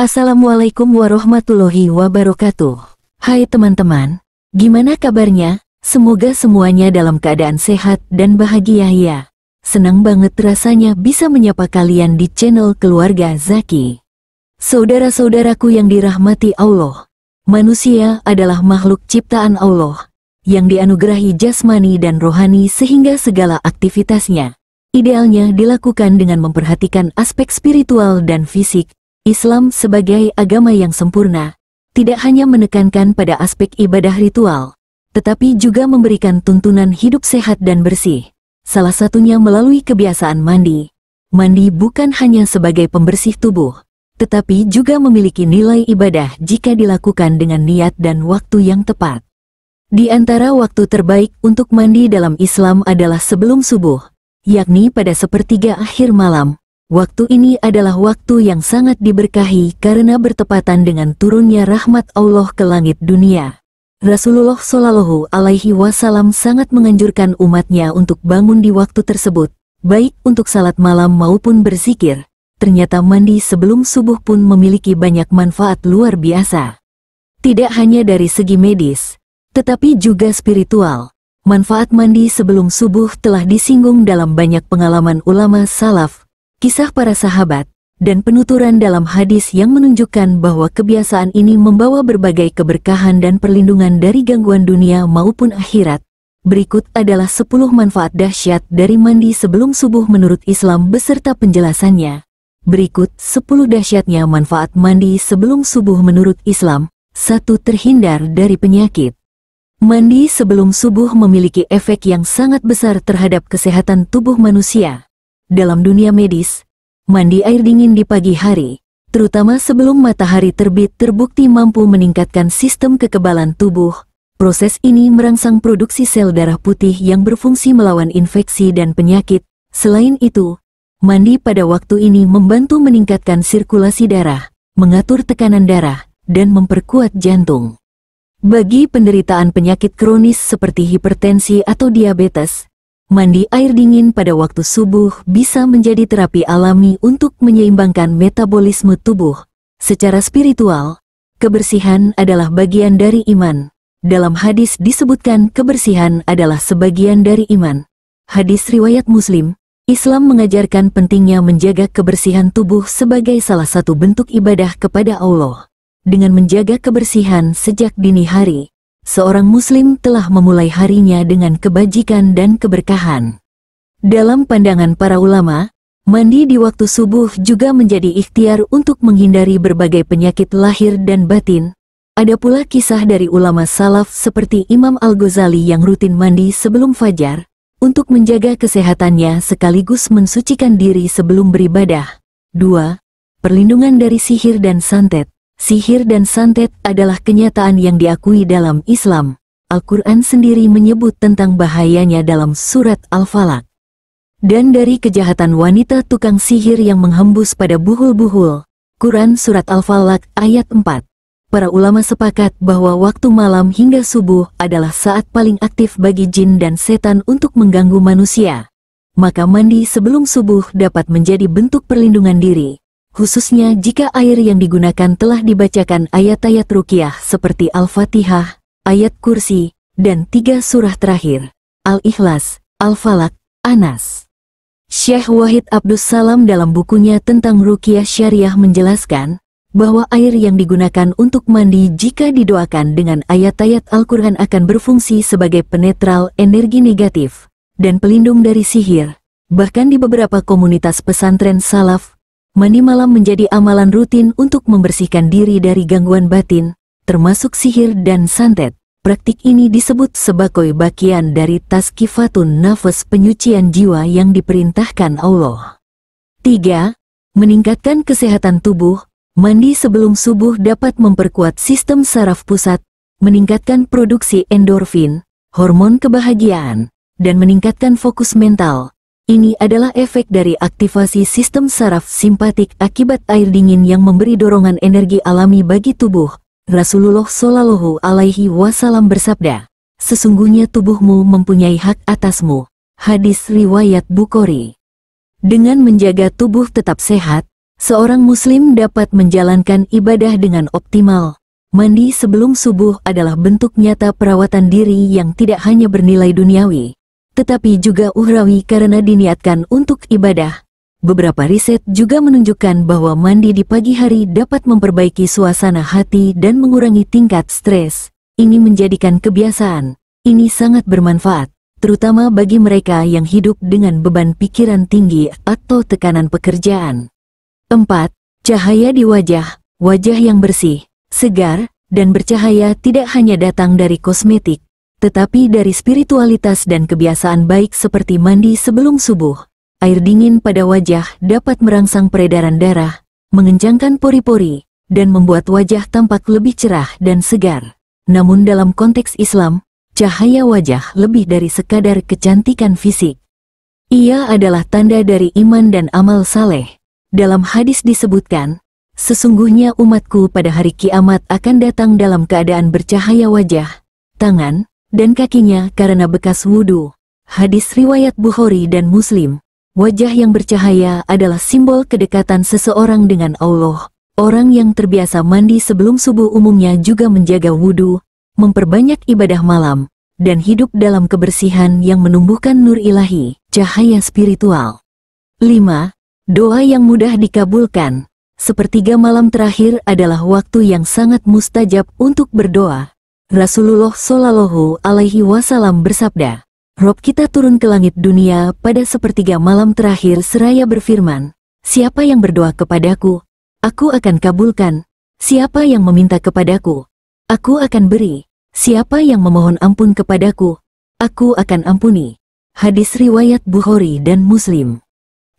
Assalamualaikum warahmatullahi wabarakatuh. Hai teman-teman, gimana kabarnya? Semoga semuanya dalam keadaan sehat dan bahagia ya. Senang banget rasanya bisa menyapa kalian di channel Keluarga Zaki. Saudara-saudaraku yang dirahmati Allah, manusia adalah makhluk ciptaan Allah yang dianugerahi jasmani dan rohani sehingga segala aktivitasnya idealnya dilakukan dengan memperhatikan aspek spiritual dan fisik. Islam sebagai agama yang sempurna, tidak hanya menekankan pada aspek ibadah ritual, tetapi juga memberikan tuntunan hidup sehat dan bersih. Salah satunya melalui kebiasaan mandi. Mandi bukan hanya sebagai pembersih tubuh, tetapi juga memiliki nilai ibadah jika dilakukan dengan niat dan waktu yang tepat. Di antara waktu terbaik untuk mandi dalam Islam adalah sebelum subuh, yakni pada sepertiga akhir malam. Waktu ini adalah waktu yang sangat diberkahi karena bertepatan dengan turunnya rahmat Allah ke langit dunia. Rasulullah Shallallahu Alaihi Wasallam sangat menganjurkan umatnya untuk bangun di waktu tersebut, baik untuk salat malam maupun berzikir. Ternyata mandi sebelum subuh pun memiliki banyak manfaat luar biasa. Tidak hanya dari segi medis, tetapi juga spiritual. Manfaat mandi sebelum subuh telah disinggung dalam banyak pengalaman ulama salaf, kisah para sahabat, dan penuturan dalam hadis yang menunjukkan bahwa kebiasaan ini membawa berbagai keberkahan dan perlindungan dari gangguan dunia maupun akhirat. Berikut adalah 10 manfaat dahsyat dari mandi sebelum subuh menurut Islam beserta penjelasannya. Berikut 10 dahsyatnya manfaat mandi sebelum subuh menurut Islam. 1. Terhindar dari penyakit. Mandi sebelum subuh memiliki efek yang sangat besar terhadap kesehatan tubuh manusia. Dalam dunia medis, mandi air dingin di pagi hari, terutama sebelum matahari terbit, terbukti mampu meningkatkan sistem kekebalan tubuh. Proses ini merangsang produksi sel darah putih yang berfungsi melawan infeksi dan penyakit. Selain itu, mandi pada waktu ini membantu meningkatkan sirkulasi darah, mengatur tekanan darah, dan memperkuat jantung. Bagi penderitaan penyakit kronis seperti hipertensi atau diabetes, mandi air dingin pada waktu subuh bisa menjadi terapi alami untuk menyeimbangkan metabolisme tubuh. Secara spiritual, kebersihan adalah bagian dari iman. Dalam hadis disebutkan kebersihan adalah sebagian dari iman. Hadis riwayat Muslim, Islam mengajarkan pentingnya menjaga kebersihan tubuh sebagai salah satu bentuk ibadah kepada Allah. Dengan menjaga kebersihan sejak dini hari, seorang muslim telah memulai harinya dengan kebajikan dan keberkahan. Dalam pandangan para ulama, mandi di waktu subuh juga menjadi ikhtiar untuk menghindari berbagai penyakit lahir dan batin. Ada pula kisah dari ulama salaf seperti Imam Al-Ghazali yang rutin mandi sebelum fajar, untuk menjaga kesehatannya sekaligus mensucikan diri sebelum beribadah. 2. Perlindungan dari sihir dan santet. Sihir dan santet adalah kenyataan yang diakui dalam Islam. Al-Quran sendiri menyebut tentang bahayanya dalam surat Al-Falaq. Dan dari kejahatan wanita tukang sihir yang menghembus pada buhul-buhul. Quran surat Al-Falaq ayat 4. Para ulama sepakat bahwa waktu malam hingga subuh adalah saat paling aktif bagi jin dan setan untuk mengganggu manusia. Maka mandi sebelum subuh dapat menjadi bentuk perlindungan diri. Khususnya jika air yang digunakan telah dibacakan ayat-ayat ruqyah seperti Al-Fatihah, ayat kursi, dan 3 surah terakhir, Al-Ikhlas, Al-Falaq, Anas. Syekh Wahid Abdus Salam dalam bukunya tentang ruqyah syariah menjelaskan bahwa air yang digunakan untuk mandi jika didoakan dengan ayat-ayat Al-Quran akan berfungsi sebagai penetral energi negatif dan pelindung dari sihir. Bahkan di beberapa komunitas pesantren salaf, mandi malam menjadi amalan rutin untuk membersihkan diri dari gangguan batin, termasuk sihir dan santet. Praktik ini disebut sebagai bagian dari tazkifatun nafas, penyucian jiwa yang diperintahkan Allah. 3. Meningkatkan kesehatan tubuh. Mandi sebelum subuh dapat memperkuat sistem saraf pusat, meningkatkan produksi endorfin, hormon kebahagiaan, dan meningkatkan fokus mental. Ini adalah efek dari aktivasi sistem saraf simpatik akibat air dingin yang memberi dorongan energi alami bagi tubuh. Rasulullah Shallallahu Alaihi Wasallam bersabda, "Sesungguhnya tubuhmu mempunyai hak atasmu." Hadis riwayat Bukhari. Dengan menjaga tubuh tetap sehat, seorang muslim dapat menjalankan ibadah dengan optimal. Mandi sebelum subuh adalah bentuk nyata perawatan diri yang tidak hanya bernilai duniawi, tetapi juga ukhrawi karena diniatkan untuk ibadah. Beberapa riset juga menunjukkan bahwa mandi di pagi hari dapat memperbaiki suasana hati dan mengurangi tingkat stres. Ini menjadikan kebiasaan ini sangat bermanfaat, terutama bagi mereka yang hidup dengan beban pikiran tinggi atau tekanan pekerjaan. 4. Cahaya di wajah. Wajah yang bersih, segar, dan bercahaya tidak hanya datang dari kosmetik, tetapi dari spiritualitas dan kebiasaan baik seperti mandi sebelum subuh. Air dingin pada wajah dapat merangsang peredaran darah, mengencangkan pori-pori, dan membuat wajah tampak lebih cerah dan segar. Namun dalam konteks Islam, cahaya wajah lebih dari sekadar kecantikan fisik. Ia adalah tanda dari iman dan amal saleh. Dalam hadis disebutkan, sesungguhnya umatku pada hari kiamat akan datang dalam keadaan bercahaya wajah, tangan, dan kakinya karena bekas wudhu. Hadis riwayat Bukhari dan Muslim. Wajah yang bercahaya adalah simbol kedekatan seseorang dengan Allah. Orang yang terbiasa mandi sebelum subuh umumnya juga menjaga wudhu, memperbanyak ibadah malam, dan hidup dalam kebersihan yang menumbuhkan nur ilahi, cahaya spiritual. 5. Doa yang mudah dikabulkan. Sepertiga malam terakhir adalah waktu yang sangat mustajab untuk berdoa. Rasulullah Shallallahu Alaihi Wasallam bersabda, Rob kita turun ke langit dunia pada sepertiga malam terakhir seraya berfirman, siapa yang berdoa kepadaku, aku akan kabulkan. Siapa yang meminta kepadaku, aku akan beri. Siapa yang memohon ampun kepadaku, aku akan ampuni. Hadis riwayat Bukhari dan Muslim.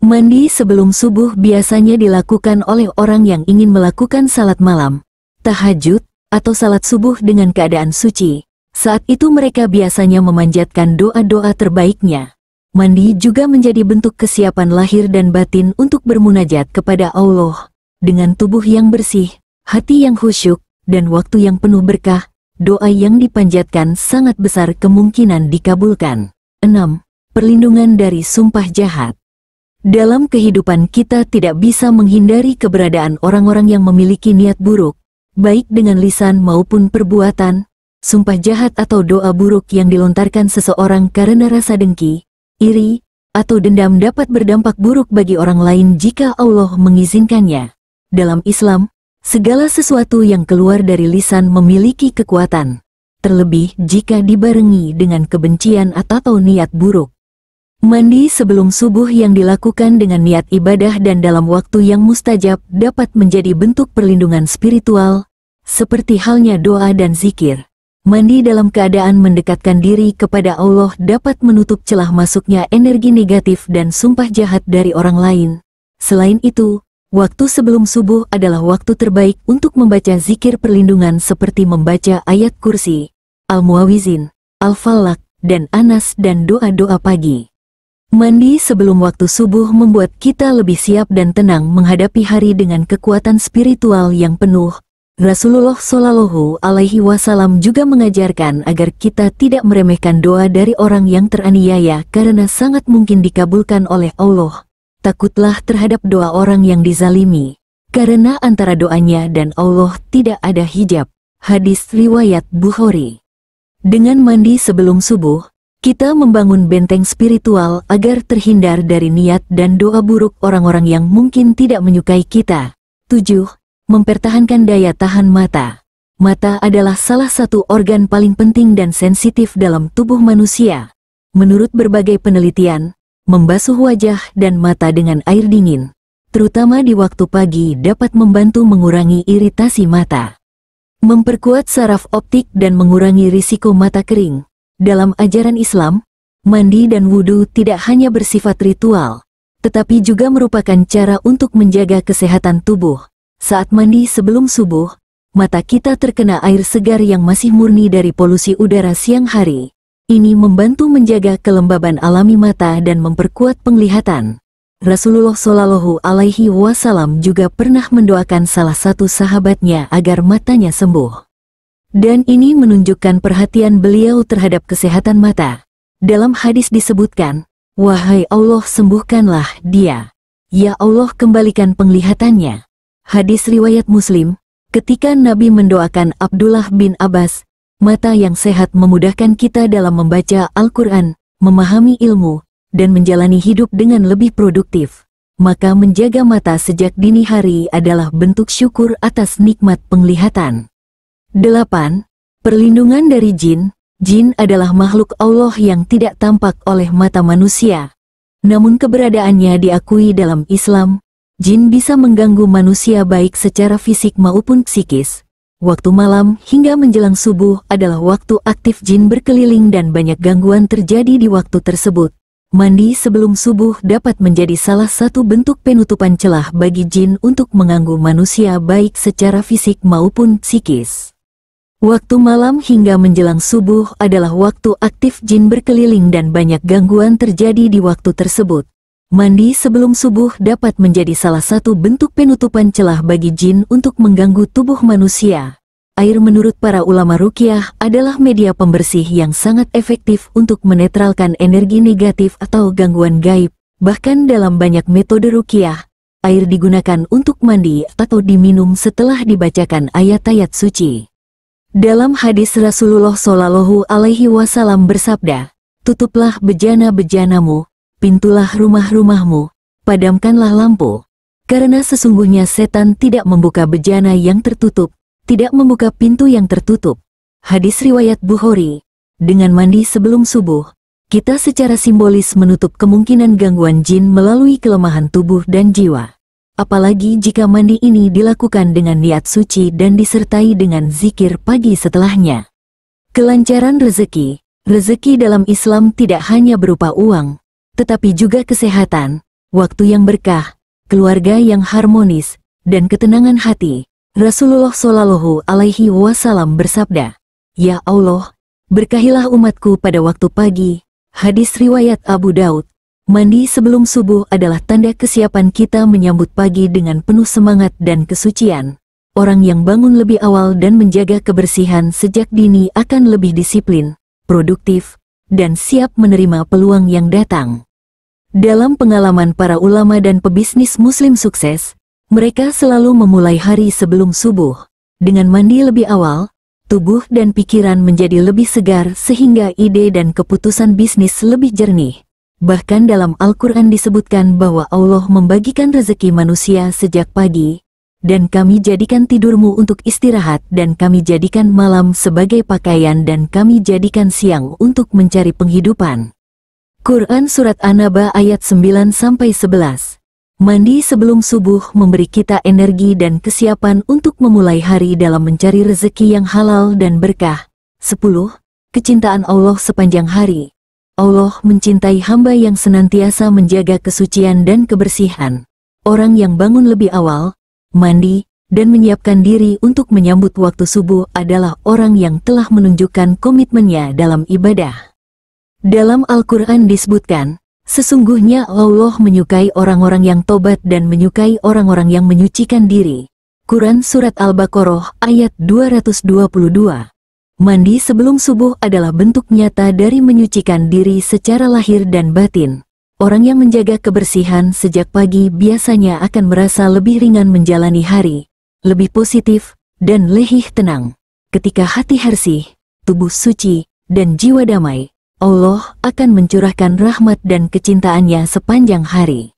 Mandi sebelum subuh biasanya dilakukan oleh orang yang ingin melakukan salat malam, tahajud, atau salat subuh dengan keadaan suci. Saat itu mereka biasanya memanjatkan doa-doa terbaiknya. Mandi juga menjadi bentuk kesiapan lahir dan batin untuk bermunajat kepada Allah. Dengan tubuh yang bersih, hati yang khusyuk, dan waktu yang penuh berkah, doa yang dipanjatkan sangat besar kemungkinan dikabulkan. 6. Perlindungan dari sumpah jahat. Dalam kehidupan kita tidak bisa menghindari keberadaan orang-orang yang memiliki niat buruk, baik dengan lisan maupun perbuatan. Sumpah jahat atau doa buruk yang dilontarkan seseorang karena rasa dengki, iri, atau dendam dapat berdampak buruk bagi orang lain jika Allah mengizinkannya. Dalam Islam, segala sesuatu yang keluar dari lisan memiliki kekuatan, terlebih jika dibarengi dengan kebencian atau niat buruk. Mandi sebelum subuh yang dilakukan dengan niat ibadah dan dalam waktu yang mustajab dapat menjadi bentuk perlindungan spiritual, seperti halnya doa dan zikir. Mandi dalam keadaan mendekatkan diri kepada Allah dapat menutup celah masuknya energi negatif dan sumpah jahat dari orang lain. Selain itu, waktu sebelum subuh adalah waktu terbaik untuk membaca zikir perlindungan seperti membaca ayat kursi, Al-Muawizin, Al-Falaq, dan Anas dan doa-doa pagi. Mandi sebelum waktu subuh membuat kita lebih siap dan tenang menghadapi hari dengan kekuatan spiritual yang penuh. Rasulullah Shallallahu Alaihi Wasallam juga mengajarkan agar kita tidak meremehkan doa dari orang yang teraniaya karena sangat mungkin dikabulkan oleh Allah. Takutlah terhadap doa orang yang dizalimi, karena antara doanya dan Allah tidak ada hijab. Hadis riwayat Bukhari. Dengan mandi sebelum subuh, kita membangun benteng spiritual agar terhindar dari niat dan doa buruk orang-orang yang mungkin tidak menyukai kita. 7. Mempertahankan daya tahan mata. Mata adalah salah satu organ paling penting dan sensitif dalam tubuh manusia. Menurut berbagai penelitian, membasuh wajah dan mata dengan air dingin, terutama di waktu pagi dapat membantu mengurangi iritasi mata, memperkuat saraf optik dan mengurangi risiko mata kering. Dalam ajaran Islam, mandi dan wudhu tidak hanya bersifat ritual, tetapi juga merupakan cara untuk menjaga kesehatan tubuh. Saat mandi sebelum subuh, mata kita terkena air segar yang masih murni dari polusi udara siang hari. Ini membantu menjaga kelembaban alami mata dan memperkuat penglihatan. Rasulullah Shallallahu Alaihi Wasallam juga pernah mendoakan salah satu sahabatnya agar matanya sembuh. Dan ini menunjukkan perhatian beliau terhadap kesehatan mata. Dalam hadis disebutkan, wahai Allah sembuhkanlah dia. Ya Allah, kembalikan penglihatannya. Hadis riwayat Muslim, ketika Nabi mendoakan Abdullah bin Abbas, mata yang sehat memudahkan kita dalam membaca Al-Quran, memahami ilmu, dan menjalani hidup dengan lebih produktif. Maka menjaga mata sejak dini hari adalah bentuk syukur atas nikmat penglihatan. 8. Perlindungan dari jin. Jin adalah makhluk Allah yang tidak tampak oleh mata manusia. Namun keberadaannya diakui dalam Islam. Jin bisa mengganggu manusia baik secara fisik maupun psikis. Waktu malam hingga menjelang subuh adalah waktu aktif jin berkeliling dan banyak gangguan terjadi di waktu tersebut. Mandi sebelum subuh dapat menjadi salah satu bentuk penutupan celah bagi jin untuk mengganggu manusia baik secara fisik maupun psikis. Waktu malam hingga menjelang subuh adalah waktu aktif jin berkeliling dan banyak gangguan terjadi di waktu tersebut. Mandi sebelum subuh dapat menjadi salah satu bentuk penutupan celah bagi jin untuk mengganggu tubuh manusia. Air menurut para ulama ruqyah adalah media pembersih yang sangat efektif untuk menetralkan energi negatif atau gangguan gaib. Bahkan dalam banyak metode ruqyah, air digunakan untuk mandi atau diminum setelah dibacakan ayat-ayat suci. Dalam hadis Rasulullah Shallallahu Alaihi Wasallam bersabda, "Tutuplah bejana-bejanamu, pintulah rumah-rumahmu, padamkanlah lampu, karena sesungguhnya setan tidak membuka bejana yang tertutup, tidak membuka pintu yang tertutup." Hadis riwayat Bukhari. Dengan mandi sebelum subuh, kita secara simbolis menutup kemungkinan gangguan jin melalui kelemahan tubuh dan jiwa. Apalagi jika mandi ini dilakukan dengan niat suci dan disertai dengan zikir pagi setelahnya. Kelancaran rezeki. Rezeki dalam Islam tidak hanya berupa uang, tetapi juga kesehatan, waktu yang berkah, keluarga yang harmonis, dan ketenangan hati. Rasulullah Shallallahu Alaihi Wasallam bersabda, "Ya Allah, berkahilah umatku pada waktu pagi." Hadis riwayat Abu Daud. Mandi sebelum subuh adalah tanda kesiapan kita menyambut pagi dengan penuh semangat dan kesucian. Orang yang bangun lebih awal dan menjaga kebersihan sejak dini akan lebih disiplin, produktif, dan siap menerima peluang yang datang. Dalam pengalaman para ulama dan pebisnis muslim sukses, mereka selalu memulai hari sebelum subuh. Dengan mandi lebih awal, tubuh dan pikiran menjadi lebih segar sehingga ide dan keputusan bisnis lebih jernih. Bahkan dalam Al-Quran disebutkan bahwa Allah membagikan rezeki manusia sejak pagi, dan kami jadikan tidurmu untuk istirahat, dan kami jadikan malam sebagai pakaian, dan kami jadikan siang untuk mencari penghidupan. Quran Surat An-Naba ayat 9-11. Mandi sebelum subuh memberi kita energi dan kesiapan untuk memulai hari dalam mencari rezeki yang halal dan berkah. 10. Kecintaan Allah sepanjang hari. Allah mencintai hamba yang senantiasa menjaga kesucian dan kebersihan. Orang yang bangun lebih awal, mandi, dan menyiapkan diri untuk menyambut waktu subuh adalah orang yang telah menunjukkan komitmennya dalam ibadah. Dalam Al-Quran disebutkan, sesungguhnya Allah menyukai orang-orang yang tobat dan menyukai orang-orang yang menyucikan diri. Quran Surat Al-Baqarah ayat 222. Mandi sebelum subuh adalah bentuk nyata dari menyucikan diri secara lahir dan batin. Orang yang menjaga kebersihan sejak pagi biasanya akan merasa lebih ringan menjalani hari, lebih positif, dan lebih tenang. Ketika hati bersih, tubuh suci, dan jiwa damai, Allah akan mencurahkan rahmat dan kecintaannya sepanjang hari.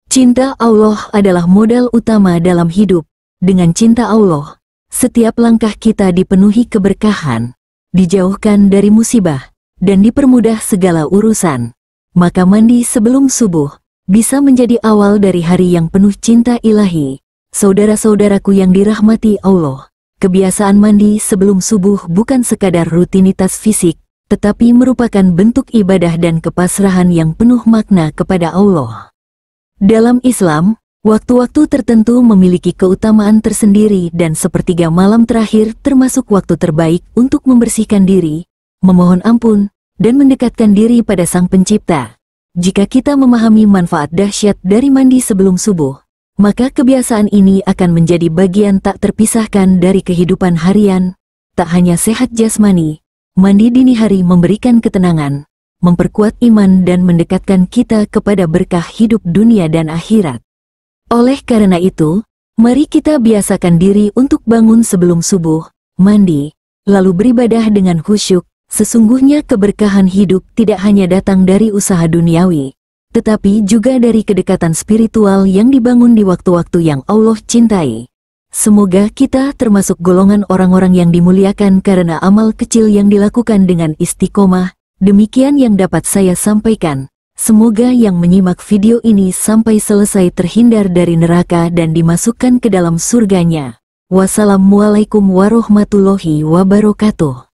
Cinta Allah adalah modal utama dalam hidup. Dengan cinta Allah, setiap langkah kita dipenuhi keberkahan, dijauhkan dari musibah, dan dipermudah segala urusan. Maka mandi sebelum subuh bisa menjadi awal dari hari yang penuh cinta ilahi. Saudara-saudaraku yang dirahmati Allah, kebiasaan mandi sebelum subuh bukan sekadar rutinitas fisik, tetapi merupakan bentuk ibadah dan kepasrahan yang penuh makna kepada Allah. Dalam Islam, waktu-waktu tertentu memiliki keutamaan tersendiri dan sepertiga malam terakhir termasuk waktu terbaik untuk membersihkan diri, memohon ampun, dan mendekatkan diri pada Sang Pencipta. Jika kita memahami manfaat dahsyat dari mandi sebelum subuh, maka kebiasaan ini akan menjadi bagian tak terpisahkan dari kehidupan harian. Tak hanya sehat jasmani, mandi dini hari memberikan ketenangan, memperkuat iman dan mendekatkan kita kepada berkah hidup dunia dan akhirat. Oleh karena itu, mari kita biasakan diri untuk bangun sebelum subuh, mandi, lalu beribadah dengan khusyuk. Sesungguhnya keberkahan hidup tidak hanya datang dari usaha duniawi, tetapi juga dari kedekatan spiritual yang dibangun di waktu-waktu yang Allah cintai. Semoga kita termasuk golongan orang-orang yang dimuliakan karena amal kecil yang dilakukan dengan istiqomah. Demikian yang dapat saya sampaikan. Semoga yang menyimak video ini sampai selesai terhindar dari neraka dan dimasukkan ke dalam surganya. Wassalamualaikum warahmatullahi wabarakatuh.